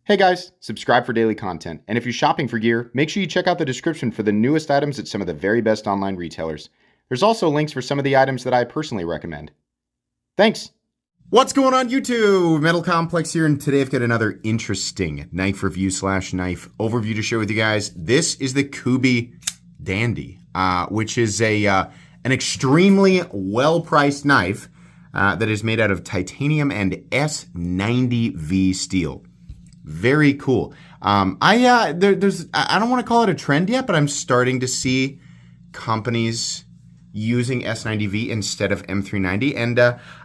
Hey guys, subscribe for daily content, and if you're shopping for gear, make sure you check out the description for the newest items at some of the very best online retailers. There's also links for some of the items that I personally recommend. Thanks! What's going on YouTube? Metal Complex here, and today I've got another interesting knife review / knife overview to share with you guys. This is the Kubey Dandy, which is an extremely well-priced knife that is made out of titanium and S90V steel. Very cool. I don't want to call it a trend yet, but I'm starting to see companies using S90V instead of M390, and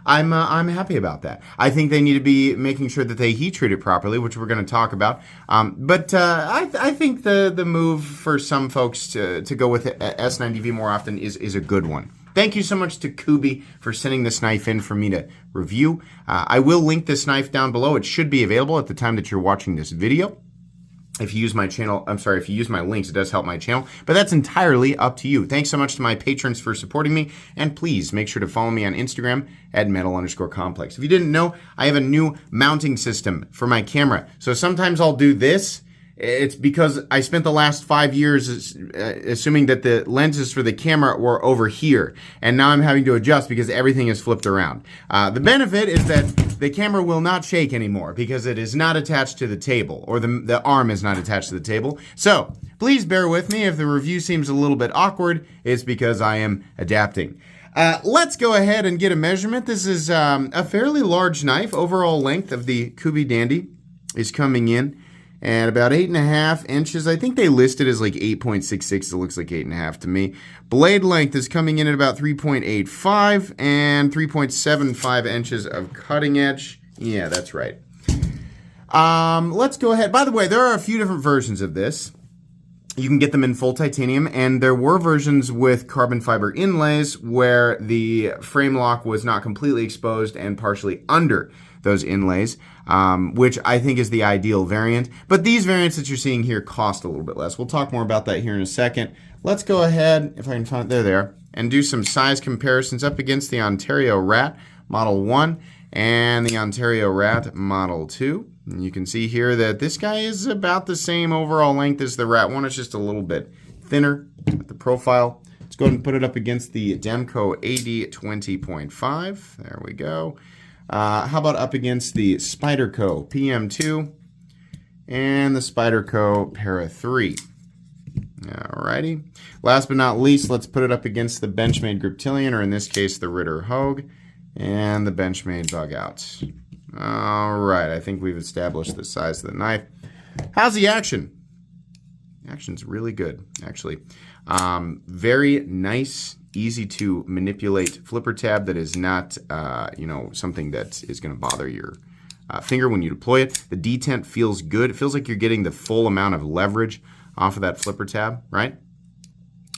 I'm happy about that. I think they need to be making sure that they heat treat it properly, which we're going to talk about. But I think the move for some folks to go with S90V more often is a good one. Thank you so much to Kubey for sending this knife in for me to review. I will link this knife down below. It should be available at the time that you're watching this video. If you use my channel, if you use my links, it does help my channel, but that's entirely up to you. Thanks so much to my patrons for supporting me, and please make sure to follow me on Instagram at metal_complex. If you didn't know, I have a new mounting system for my camera. So sometimes I'll do this. It's because I spent the last 5 years assuming that the lenses for the camera were over here, and now I'm having to adjust because everything is flipped around. The benefit is that the camera will not shake anymore because it is not attached to the table, or the arm is not attached to the table. So please bear with me if the review seems a little bit awkward. It's because I am adapting. Let's go ahead and get a measurement. This is a fairly large knife. Overall length of the Kubey Dandy is coming in and about 8.5 inches. I think they listed as like 8.66. It looks like 8.5 to me. Blade length is coming in at about 3.85 and 3.75 inches of cutting edge. Yeah, that's right. Let's go ahead. By the way, there are a few different versions of this. You can get them in full titanium, and there were versions with carbon fiber inlays where the frame lock was not completely exposed and partially under those inlays, which I think is the ideal variant. But these variants that you're seeing here cost a little bit less. We'll talk more about that here in a second. Let's go ahead, if I can find it, there, and do some size comparisons up against the Ontario Rat Model 1 and the Ontario Rat Model 2. And you can see here that this guy is about the same overall length as the Rat 1. It's just a little bit thinner at the profile. Let's go ahead and put it up against the Demco AD 20.5. There we go. How about up against the Spyderco PM2 and the Spyderco Para 3? Alrighty. Last but not least, let's put it up against the Benchmade Griptilian, or in this case, the Ritter Hogue, and the Benchmade Bug Out. Alright, I think we've established the size of the knife. How's the action? The action's really good, actually. Very nice, easy to manipulate flipper tab that is not, something that is going to bother your finger when you deploy it. The detent feels good. It feels like you're getting the full amount of leverage off of that flipper tab, right?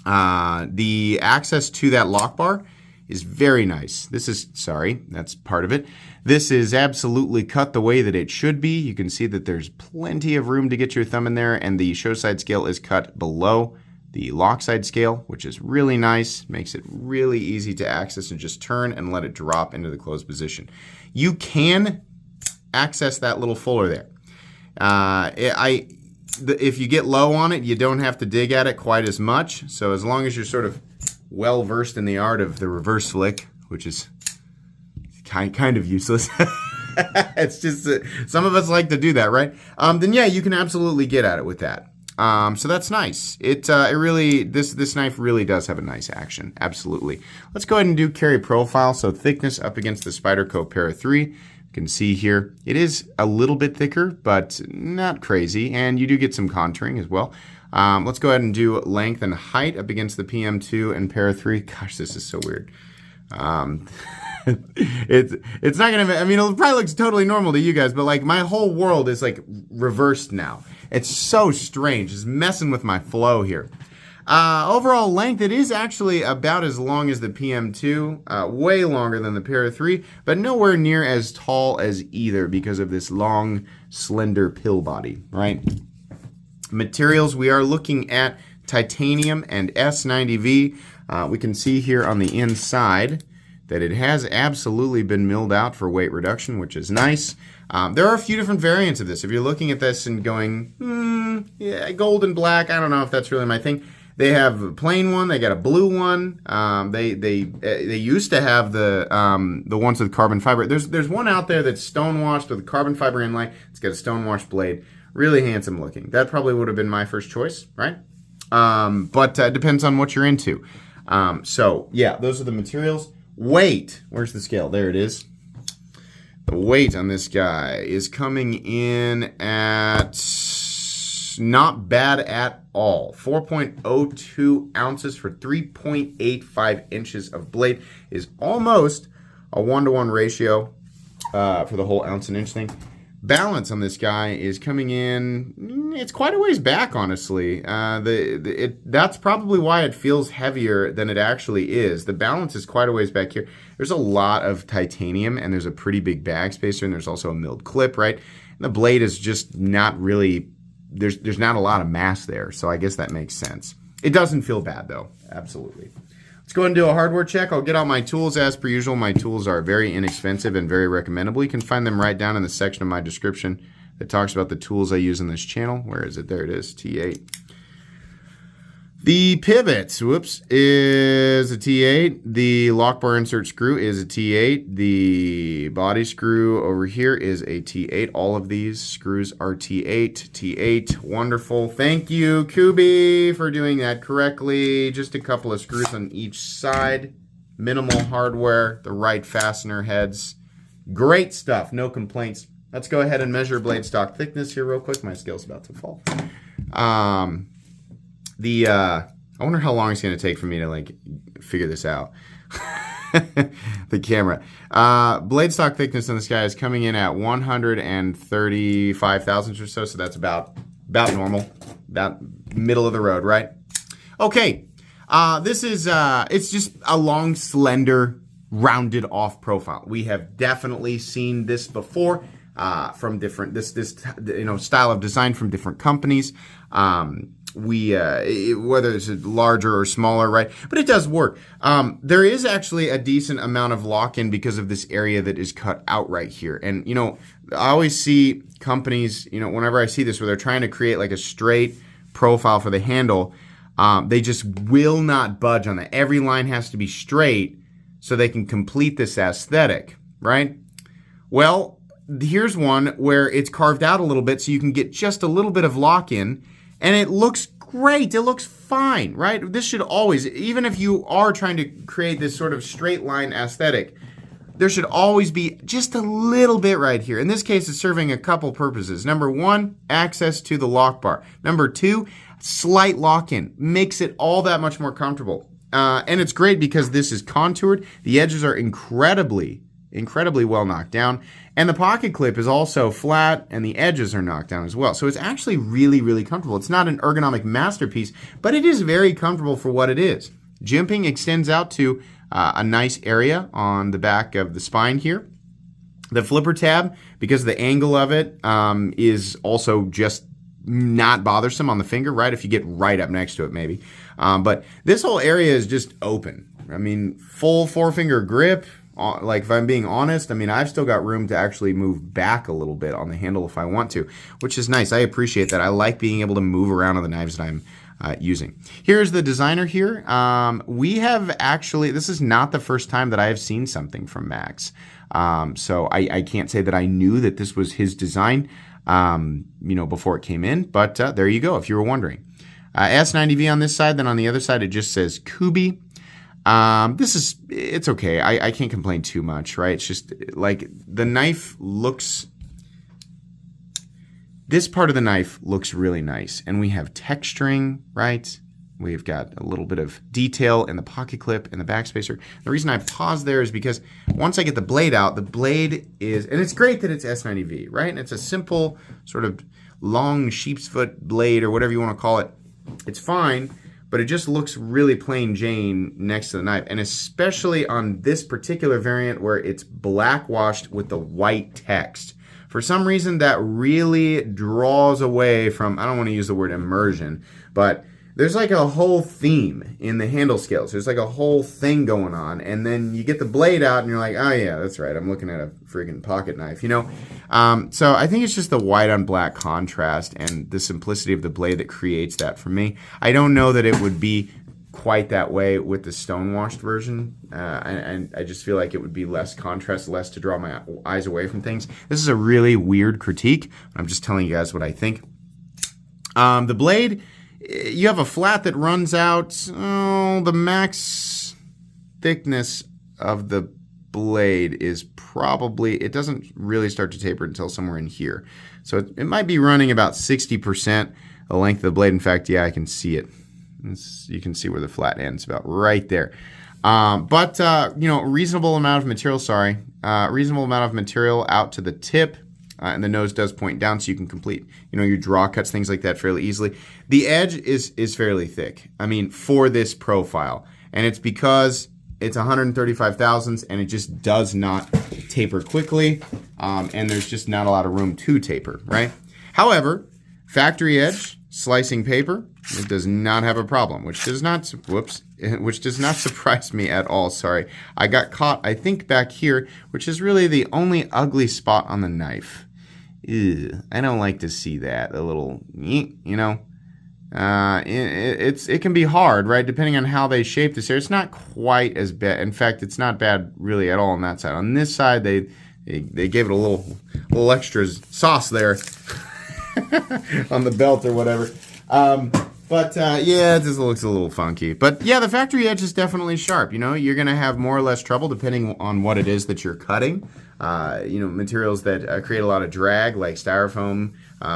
The access to that lock bar is very nice. That's part of it. This is absolutely cut the way that it should be. You can see that there's plenty of room to get your thumb in there, and the show side scale is cut below the lock side scale, which is really nice. Makes it really easy to access and just turn and let it drop into the closed position. You can access that little fuller there. If you get low on it, you don't have to dig at it quite as much. So as long as you're sort of well versed in the art of the reverse flick, which is kind of useless. It's just some of us like to do that, right? Then yeah, you can absolutely get at it with that. So that's nice. This knife really does have a nice action. Absolutely. Let's go ahead and do carry profile. So thickness up against the Spyderco Para 3. You can see here it is a little bit thicker, but not crazy, and you do get some contouring as well. Let's go ahead and do length and height up against the PM2 and Para 3. Gosh, this is so weird. It's not gonna, it probably looks totally normal to you guys, but like my whole world is like reversed now. It's so strange. It's messing with my flow here. Overall length, it is actually about as long as the PM2, way longer than the Para 3, but nowhere near as tall as either because of this long, slender pill body, right? Materials, we are looking at titanium and S90V. We can see here on the inside that it has absolutely been milled out for weight reduction, which is nice. There are a few different variants of this. If you're looking at this and going, yeah, gold and black, I don't know if that's really my thing. They have a plain one. They got a blue one. They used to have the ones with carbon fiber. There's one out there that's stone washed with a carbon fiber inlay. It's got a stone washed blade. Really handsome looking. That probably would have been my first choice, right? But it depends on what you're into. So yeah, those are the materials. Weight. Where's the scale? There it is. The weight on this guy is coming in at not bad at all. 4.02 ounces for 3.85 inches of blade is almost a 1-to-1 ratio for the whole ounce and inch thing. Balance on this guy is coming in, it's quite a ways back, honestly. That's probably why it feels heavier than it actually is. The balance is quite a ways back here. There's a lot of titanium, and there's a pretty big bag spacer, and there's also a milled clip, right? And the blade is just not really, there's not a lot of mass there, so I guess that makes sense. It doesn't feel bad, though. Absolutely. Let's go ahead and do a hardware check. I'll get out my tools as per usual. My tools are very inexpensive and very recommendable. You can find them right down in the section of my description that talks about the tools I use in this channel. Where is it? There it is, T8. The pivot, is a T8. The lock bar insert screw is a T8. The body screw over here is a T8. All of these screws are T8. T8, wonderful. Thank you, Kubey, for doing that correctly. Just a couple of screws on each side. Minimal hardware, the right fastener heads. Great stuff, no complaints. Let's go ahead and measure blade stock thickness here real quick. My scale's about to fall. I wonder how long it's going to take for me to like figure this out. The camera. Blade stock thickness on this guy is coming in at 135 thousandths or so, so that's about normal, about middle of the road, right? Okay, this is it's just a long, slender, rounded off profile. We have definitely seen this before from different style of design from different companies. Whether it's larger or smaller, right? But it does work. There is actually a decent amount of lock-in because of this area that is cut out right here. And, I always see companies, whenever I see this where they're trying to create like a straight profile for the handle, they just will not budge on that. Every line has to be straight so they can complete this aesthetic, right? Well, here's one where it's carved out a little bit so you can get just a little bit of lock-in. And it looks great. It looks fine, right? This should always, even if you are trying to create this sort of straight line aesthetic, there should always be just a little bit right here. In this case, it's serving a couple purposes. Number one, access to the lock bar. Number two, slight lock-in. Makes it all that much more comfortable. And it's great because this is contoured. The edges are incredibly well knocked down. And the pocket clip is also flat, and the edges are knocked down as well. So it's actually really, really comfortable. It's not an ergonomic masterpiece, but it is very comfortable for what it is. Jimping extends out to a nice area on the back of the spine here. The flipper tab, because the angle of it is also just not bothersome on the finger, right? If you get right up next to it, maybe. But this whole area is just open. I mean, full four-finger grip. Like, if I'm being honest, I've still got room to actually move back a little bit on the handle if I want to, which is nice. I appreciate that. I like being able to move around on the knives that I'm using. Here's the designer here. We have actually, this is not the first time that I have seen something from Max. So I can't say that I knew that this was his design, before it came in, but there you go, if you were wondering. S90V on this side, then on the other side, it just says Kubey. It's okay. I can't complain too much, right? It's just like the knife looks, this part of the knife looks really nice. And we have texturing, right? We've got a little bit of detail in the pocket clip and the backspacer. The reason I paused there is because once I get the blade out, the blade is, and it's great that it's S90V, right? And it's a simple sort of long sheep's foot blade or whatever you want to call it. It's fine. But it just looks really plain Jane next to the knife. And especially on this particular variant where it's black washed with the white text. For some reason, that really draws away from, I don't want to use the word immersion, but there's like a whole theme in the handle scales. There's like a whole thing going on, and then you get the blade out, and you're like, oh yeah, that's right. I'm looking at a friggin' pocket knife, you know. So I think it's just the white on black contrast and the simplicity of the blade that creates that for me. I don't know that it would be quite that way with the stone-washed version, and I just feel like it would be less contrast, less to draw my eyes away from things. This is a really weird critique. I'm just telling you guys what I think. The blade, you have a flat that runs out, the max thickness of the blade is probably, it doesn't really start to taper until somewhere in here. So it might be running about 60% the length of the blade. In fact, yeah, I can see it. You can see where the flat ends, about right there. Reasonable amount of material, reasonable amount of material out to the tip. And the nose does point down, so you can complete, your draw cuts, things like that fairly easily. The edge is fairly thick, for this profile. And it's because it's 135 thousandths, and it just does not taper quickly. And there's just not a lot of room to taper, right? However, factory edge, slicing paper, it does not have a problem, which does not surprise me at all. Sorry. I got caught, I think, back here, which is really the only ugly spot on the knife. Ew, I don't like to see that. A little, it can be hard, right? Depending on how they shape this here. It's not quite as bad. In fact, it's not bad really at all on that side. On this side, they gave it a little extra sauce there on the belt or whatever. It just looks a little funky. But yeah, the factory edge is definitely sharp. You're going to have more or less trouble depending on what it is that you're cutting. Materials that create a lot of drag, like styrofoam,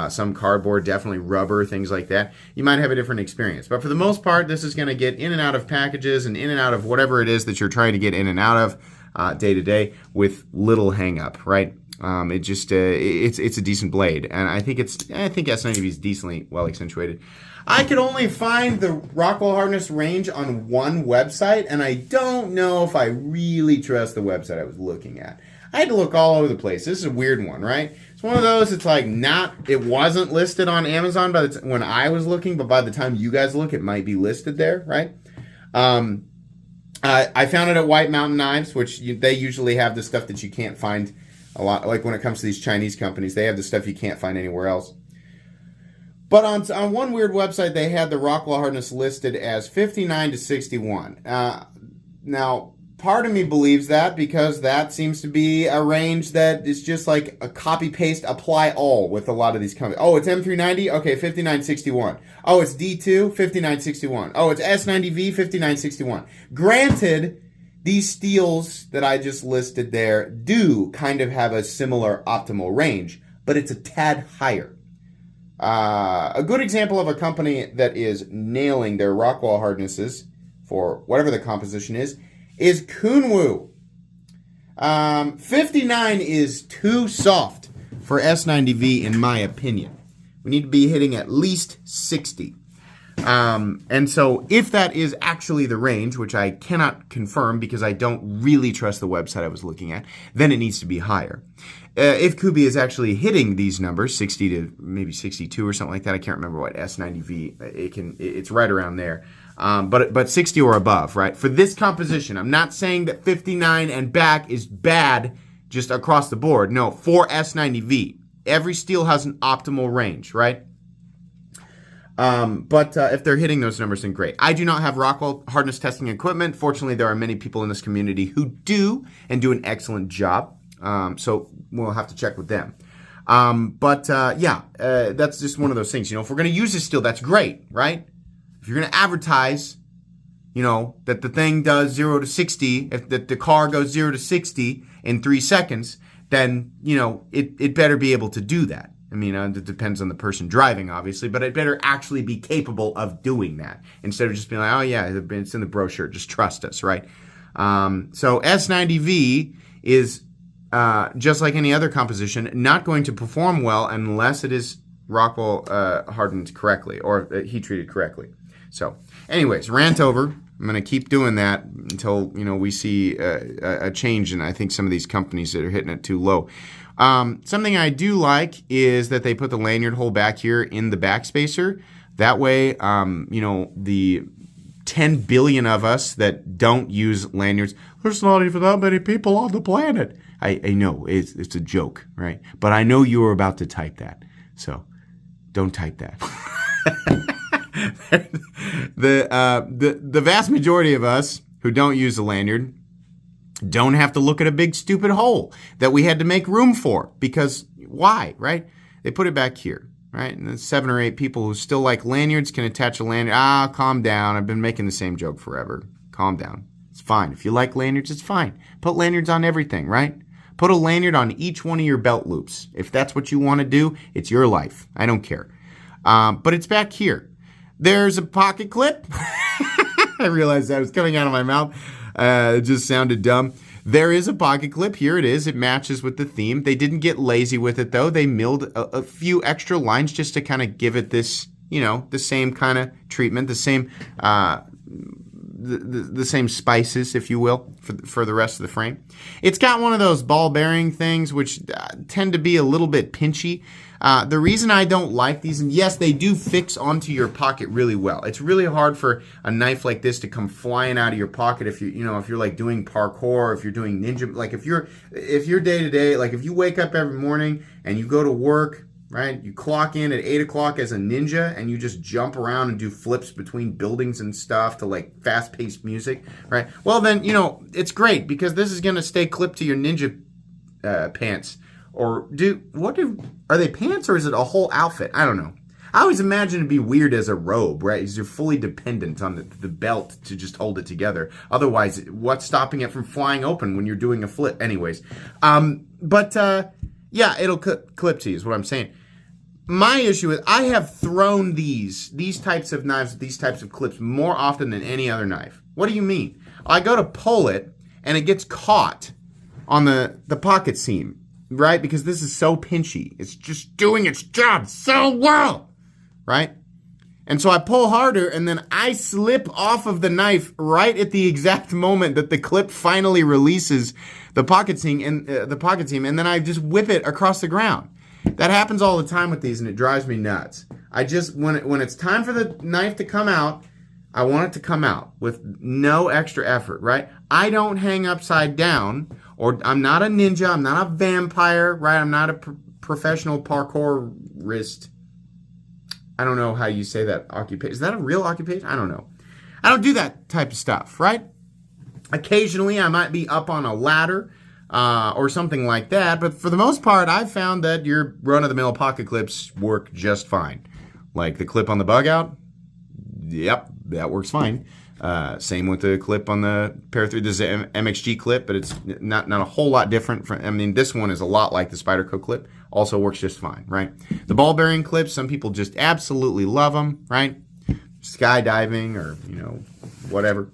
some cardboard, definitely rubber, things like that. You might have a different experience. But for the most part, this is going to get in and out of packages and in and out of whatever it is that you're trying to get in and out of day to day with little hang up, right? It's a decent blade, and I think S90V is decently well accentuated. I could only find the Rockwell hardness range on one website, and I don't know if I really trust the website I was looking at. I had to look all over the place. This is a weird one, right? It's one of those. It's like it wasn't listed on Amazon when I was looking, but by the time you guys look, it might be listed there, right? I found it at White Mountain Knives, which they usually have the stuff that you can't find a lot. Like when it comes to these Chinese companies, they have the stuff you can't find anywhere else. But on one weird website, they had the Rockwell hardness listed as 59 to 61. Now, part of me believes that because that seems to be a range that is just like a copy-paste, apply all with a lot of these companies. Oh, it's M390? Okay, 5961. Oh, it's D2? 5961. Oh, it's S90V? 5961. Granted, these steels that I just listed there do kind of have a similar optimal range, but it's a tad higher. A good example of a company that is nailing their Rockwell hardnesses for whatever the composition is Kunwu. 59 is too soft for S90V in my opinion. We need to be hitting at least 60. And so if that is actually the range, which I cannot confirm because I don't really trust the website I was looking at, then it needs to be higher. If Kubey is actually hitting these numbers, 60 to maybe 62 or something like that, I can't remember what S90V, it's right around there. But 60 or above, right? For this composition, I'm not saying that 59 and back is bad just across the board. No, for S90V, every steel has an optimal range, right? If they're hitting those numbers, then great. I do not have Rockwell hardness testing equipment. Fortunately, there are many people in this community who do and do an excellent job. So we'll have to check with them. That's just one of those things. If we're going to use this steel, that's great, right? If you're going to advertise, that the thing does 0 to 60, that the car goes 0 to 60 in 3 seconds, then, it better be able to do that. It depends on the person driving, obviously, but it better actually be capable of doing that instead of just being like, oh, yeah, it's in the brochure. Just trust us, right? So S90V is, just like any other composition, not going to perform well unless it is Rockwell hardened correctly or heat treated correctly. So, anyways, rant over. I'm going to keep doing that until we see a change in, I think, some of these companies that are hitting it too low. Something I do like is that they put the lanyard hole back here in the back spacer. That way, the 10 billion of us that don't use lanyards, there's not even that many people on the planet. I know, it's a joke, right? But I know you were about to type that, so don't type that. The vast majority of us who don't use a lanyard don't have to look at a big stupid hole that we had to make room for, because why, right? They put it back here. Right? And then 7 or 8 people who still like lanyards can attach a lanyard. Calm down. I've been making the same joke forever. Calm down. It's fine. If you like lanyards, it's fine. Put lanyards on everything, right? Put a lanyard on each one of your belt loops. If that's what you want to do, it's your life. I don't care. But it's back here. There's a pocket clip. I realized that was coming out of my mouth. It just sounded dumb. There is a pocket clip. Here it is. It matches with the theme. They didn't get lazy with it, though. They milled a few extra lines just to kind of give it this, the same kind of treatment, the same the same spices, if you will, for the rest of the frame. It's got one of those ball bearing things, which tend to be a little bit pinchy. The reason I don't like these, and yes, they do fix onto your pocket really well. It's really hard for a knife like this to come flying out of your pocket if you're like doing parkour, if you're doing ninja, like if you're day to day, like if you wake up every morning and you go to work, right? You clock in at 8 o'clock as a ninja and you just jump around and do flips between buildings and stuff to like fast-paced music, right? Well, then, it's great because this is going to stay clipped to your ninja pants. Or are they pants or is it a whole outfit? I don't know. I always imagine it'd be weird as a robe, right? Because you're fully dependent on the belt to just hold it together. Otherwise, what's stopping it from flying open when you're doing a flip? Anyways, yeah, it'll clip to you is what I'm saying. My issue is I have thrown these types of knives, these types of clips more often than any other knife. What do you mean? I go to pull it and it gets caught on the pocket seam. Right? Because this is so pinchy. It's just doing its job so well. Right? And so I pull harder and then I slip off of the knife right at the exact moment that the clip finally releases the pocket seam and then I just whip it across the ground. That happens all the time with these and it drives me nuts. When it's time for the knife to come out, I want it to come out with no extra effort, right? I don't hang upside down, or I'm not a ninja, I'm not a vampire, right? I'm not a professional parkourist. I don't know how you say that occupation. Is that a real occupation? I don't know. I don't do that type of stuff, right? Occasionally, I might be up on a ladder or something like that, but for the most part, I've found that your run-of-the-mill pocket clips work just fine. Like the clip on the bug out, yep, that works fine. Same with the clip on the Pair 3. This is an MXG clip, but it's not a whole lot different. This one is a lot like the Spyderco clip. Also works just fine, right? The ball bearing clips, some people just absolutely love them, right? Skydiving or, whatever.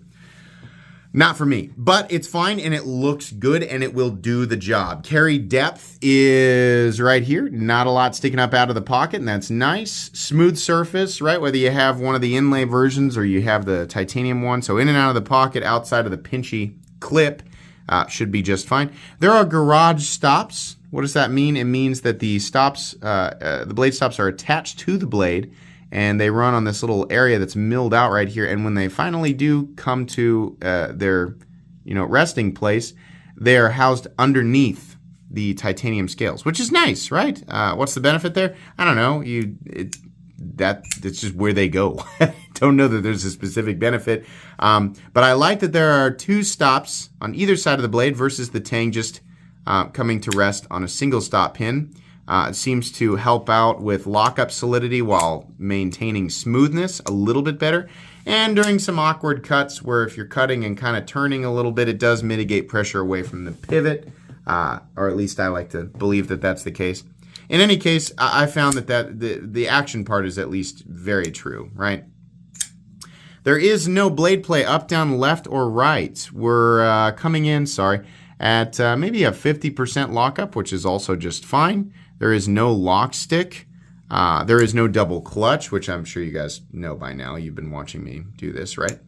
Not for me, but it's fine and it looks good and it will do the job. Carry depth is right here. Not a lot sticking up out of the pocket, and that's nice. Smooth surface, right? Whether you have one of the inlay versions or you have the titanium one. So in and out of the pocket, outside of the pinchy clip, should be just fine. There are garage stops. What does that mean? It means that the stops, the blade stops are attached to the blade, and they run on this little area that's milled out right here. And when they finally do come to their, resting place, they're housed underneath the titanium scales, which is nice, right? What's the benefit there? I don't know. That's just where they go. Don't know that there's a specific benefit. But I like that there are 2 stops on either side of the blade versus the tang just coming to rest on a single stop pin. It seems to help out with lockup solidity while maintaining smoothness a little bit better. And during some awkward cuts where if you're cutting and kind of turning a little bit, it does mitigate pressure away from the pivot. Or at least I like to believe that that's the case. In any case, I found that the action part is at least very true, right? There is no blade play up, down, left, or right. We're coming in, at maybe a 50% lockup, which is also just fine. There is no lock stick. There is no double clutch, which I'm sure you guys know by now. You've been watching me do this, right?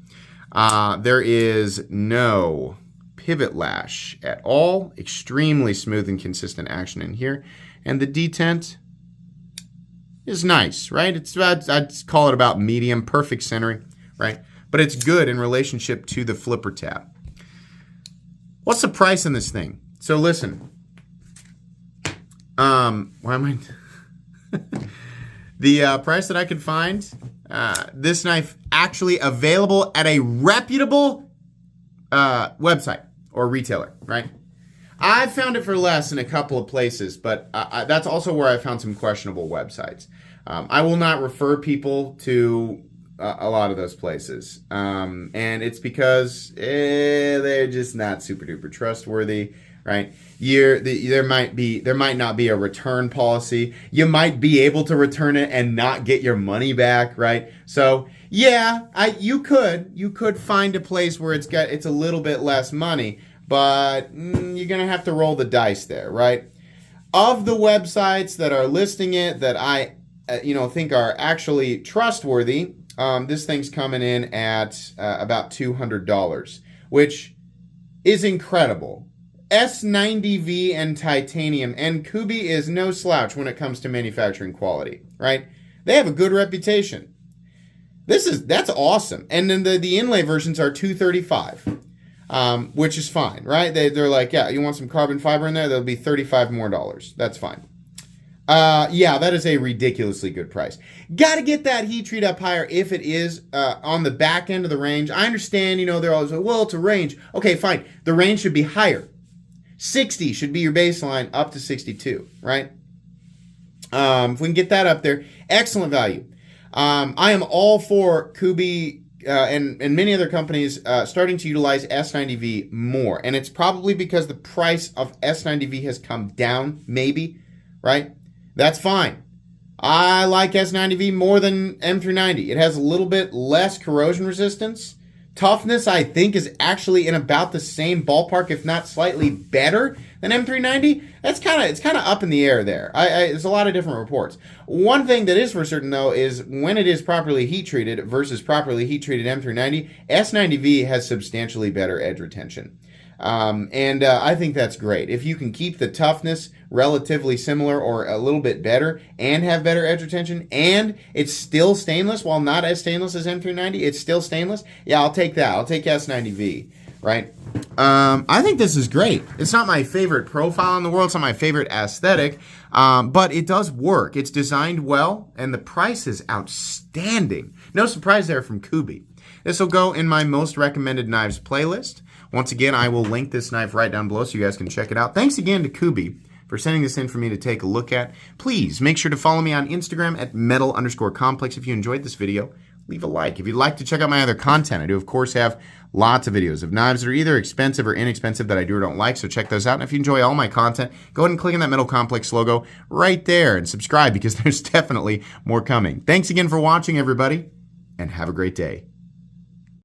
There is no pivot lash at all. Extremely smooth and consistent action in here. And the detent, is nice, right? It's about, I'd call it about medium, perfect centering, right? But it's good in relationship to the flipper tab. What's the price on this thing? So listen, why am I? The price that I could find, this knife actually available at a reputable website or retailer, right? I found it for less in a couple of places, but that's also where I found some questionable websites. I will not refer people to a lot of those places, and it's because they're just not super duper trustworthy, right? There might not be a return policy. You might be able to return it and not get your money back, right? So yeah, you could find a place where it's a little bit less money, but you're gonna have to roll the dice there, right? Of the websites that are listing it that I think are actually trustworthy, this thing's coming in at about $200, which is incredible. S90V and titanium, and Kubey is no slouch when it comes to manufacturing quality, right? They have a good reputation. That's awesome. And then the inlay versions are $235, which is fine, right? They're like, yeah, you want some carbon fiber in there? That'll be $35 more. That's fine. Yeah, that is a ridiculously good price. Got to get that heat treat up higher if it is on the back end of the range. I understand, they're always like, well, it's a range. Okay, fine. The range should be higher. 60 should be your baseline, up to 62, right? If we can get that up there, excellent value. I am all for Kubey and many other companies starting to utilize S90V more. And it's probably because the price of S90V has come down, maybe, right? That's fine. I like S90V more than M390. It has a little bit less corrosion resistance. Toughness, I think, is actually in about the same ballpark, if not slightly better than M390. It's kind of up in the air there. There's a lot of different reports. One thing that is for certain, though, is when it is properly heat treated versus properly heat treated M390, S90V has substantially better edge retention. I think that's great. If you can keep the toughness relatively similar or a little bit better and have better edge retention, and it's still stainless, while not as stainless as M390, it's still stainless, yeah, I'll take that. I'll take S90V, right? I think this is great. It's not my favorite profile in the world. It's not my favorite aesthetic, but it does work. It's designed well, and the price is outstanding. No surprise there from Kubey. This will go in my most recommended knives playlist. Once again, I will link this knife right down below so you guys can check it out. Thanks again to Kubey for sending this in for me to take a look at. Please make sure to follow me on Instagram at metal_complex. If you enjoyed this video, leave a like. If you'd like to check out my other content, I do, of course, have lots of videos of knives that are either expensive or inexpensive that I do or don't like, so check those out. And if you enjoy all my content, go ahead and click on that Metal Complex logo right there and subscribe, because there's definitely more coming. Thanks again for watching, everybody, and have a great day.